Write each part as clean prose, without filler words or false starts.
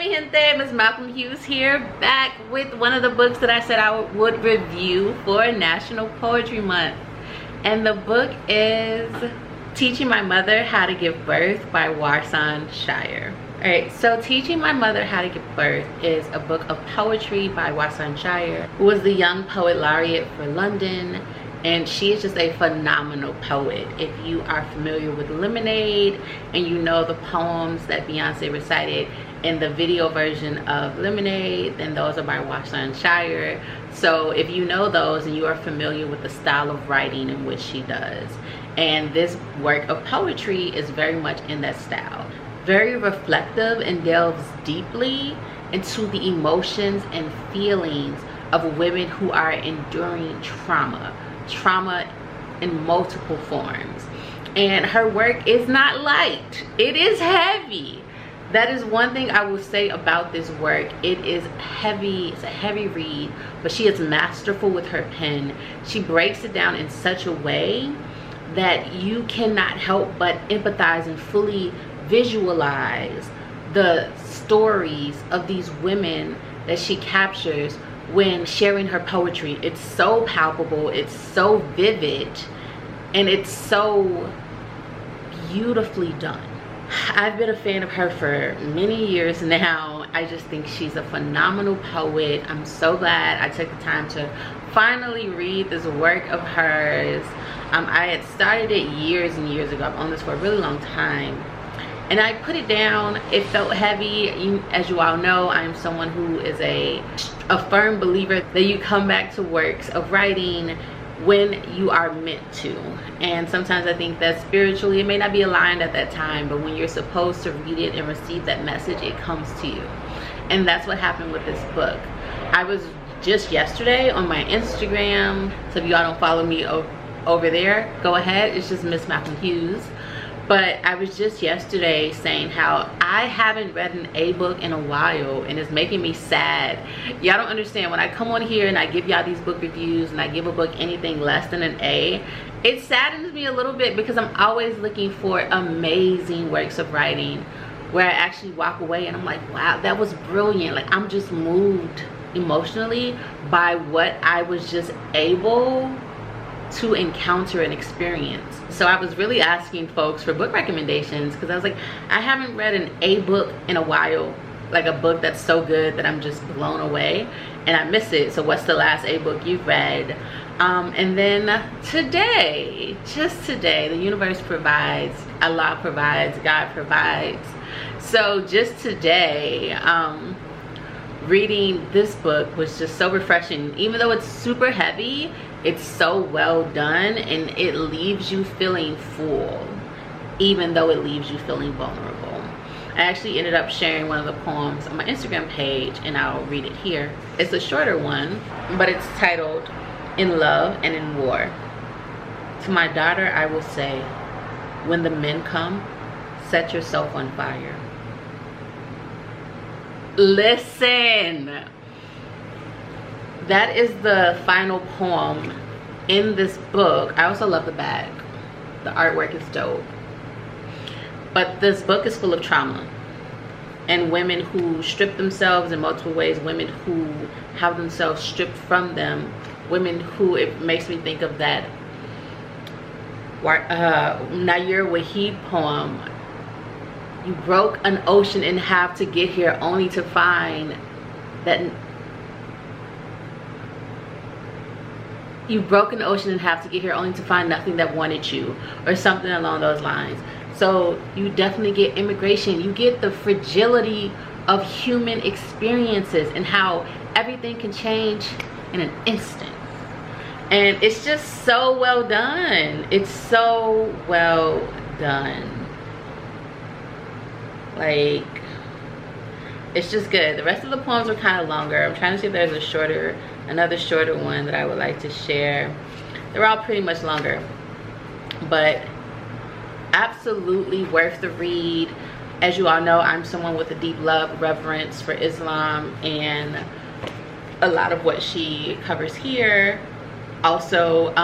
mi gente, MsMalcolmHughes here, back with one of the books that I said I would review for National Poetry Month. And the book is Teaching My Mother How to Give Birth by Warsan Shire. Alright, so Teaching My Mother How to Give Birth is a book of poetry by Warsan Shire, who was the Young Poet Laureate for London. And she is just a phenomenal poet. If you are familiar with Lemonade and you know the poems that Beyonce recited in the video version of Lemonade, then those are by Warsan Shire. So if you know those and you are familiar with the style of writing in which she does, and this work of poetry is very much in that style. Very reflective and delves deeply into the emotions and feelings of women who are enduring trauma in multiple forms. And her work is not light, it is heavy. That is one thing I will say about this work. It is heavy, it's a heavy read, but she is masterful with her pen. She breaks it down in such a way that you cannot help but empathize and fully visualize the stories of these women that she captures when sharing her poetry. It's so palpable, it's so vivid, and it's so beautifully done. I've been a fan of her for many years now. I just think she's a phenomenal poet. I'm so glad I took the time to finally read this work of hers. I had started it years and years ago. I've owned this for a really long time, and I put it down. It felt heavy. As you all know, I'm someone who is a firm believer that you come back to works of writing when you are meant to. And sometimes I think that spiritually it may not be aligned at that time, but when you're supposed to read it and receive that message, it comes to you. And that's what happened with this book. I was just yesterday on my Instagram, so if y'all don't follow me over there, go ahead. It's just MsMalcolmHughes. But I was just yesterday saying how I haven't read an A book in a while, and it's making me sad. Y'all don't understand. When I come on here and I give y'all these book reviews and I give a book anything less than an A, it saddens me a little bit because I'm always looking for amazing works of writing where I actually walk away and I'm like, wow, that was brilliant. Like, I'm just moved emotionally by what I was just able to encounter and experience. So I was really asking folks for book recommendations because I was like, I haven't read an A book in a while, like a book that's so good that I'm just blown away and I miss it. So what's the last A book you've read? And then today, just today, the universe provides, Allah provides, God provides. So just today, reading this book was just so refreshing. Even though it's super heavy, it's so well done and it leaves you feeling full, even though it leaves you feeling vulnerable. I actually ended up sharing one of the poems on my Instagram page, and I'll read it here. It's a shorter one, but it's titled In Love and in War. To my daughter I will say, when the men come, set yourself on fire. Listen, that is the final poem in this book. I also love the back. The artwork is dope. But this book is full of trauma and women who strip themselves in multiple ways, women who have themselves stripped from them, women who, it makes me think of that Nair Wahid poem. You broke an ocean in half to get here, only to find that you broke an ocean in half to get here, only to find nothing that wanted you, or something along those lines. So you definitely get immigration. You get the fragility of human experiences and how everything can change in an instant. And it's just so well done. It's so well done. Like, it's just good. The rest of the poems are kind of longer. I'm trying to see if there's another shorter one that I would like to share. They're all pretty much longer, but absolutely worth the read. As you all know, I'm someone with a deep love, reverence for Islam, and a lot of what she covers here also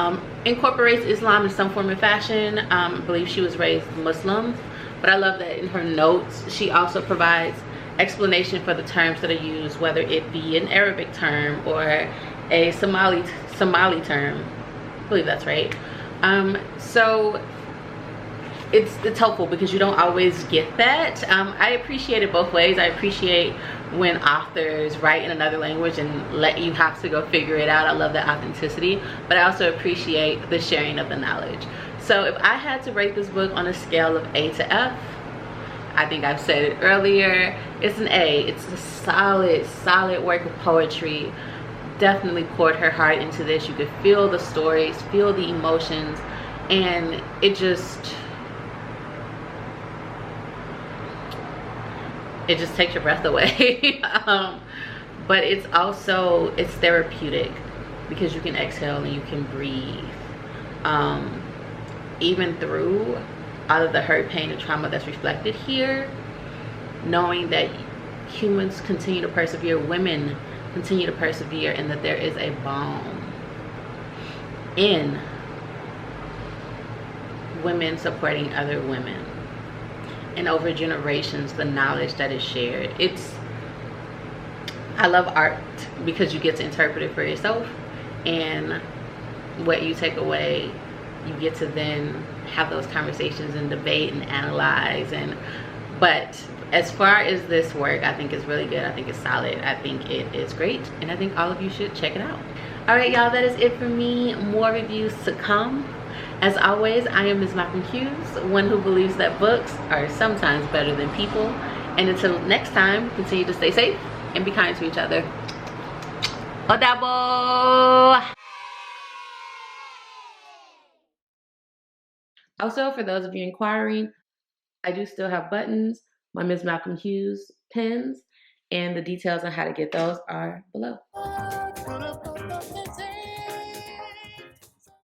incorporates Islam in some form or fashion. I believe she was raised Muslim, but I love that in her notes she also provides explanation for the terms that are used, whether it be an Arabic term or a Somali term. I believe that's right. So it's helpful because you don't always get that. I appreciate it both ways. I appreciate when authors write in another language and let you have to go figure it out. I love that authenticity, but I also appreciate the sharing of the knowledge. So if I had to rate this book on a scale of A to F, I think I've said it earlier, it's an A. It's a solid work of poetry. Definitely poured her heart into this. You could feel the stories, feel the emotions, and it just takes your breath away. But it's also, it's therapeutic because you can exhale and you can breathe. Even through all of the hurt, pain, and trauma that's reflected here, knowing that humans continue to persevere, women continue to persevere, and that there is a balm in women supporting other women. And over generations, the knowledge that is shared. I love art because you get to interpret it for yourself, and what you take away, you get to then have those conversations and debate and analyze. But as far as this work, I think it's really good. I think it's solid. I think it is great, and I think all of you should check it out. All right, y'all, that is it for me. More reviews to come. As always, I am MsMalcolmHughes, one who believes that books are sometimes better than people. And until next time, continue to stay safe and be kind to each other. Odabo! Also, for those of you inquiring, I do still have buttons, my MsMalcolmHughes pins, and the details on how to get those are below.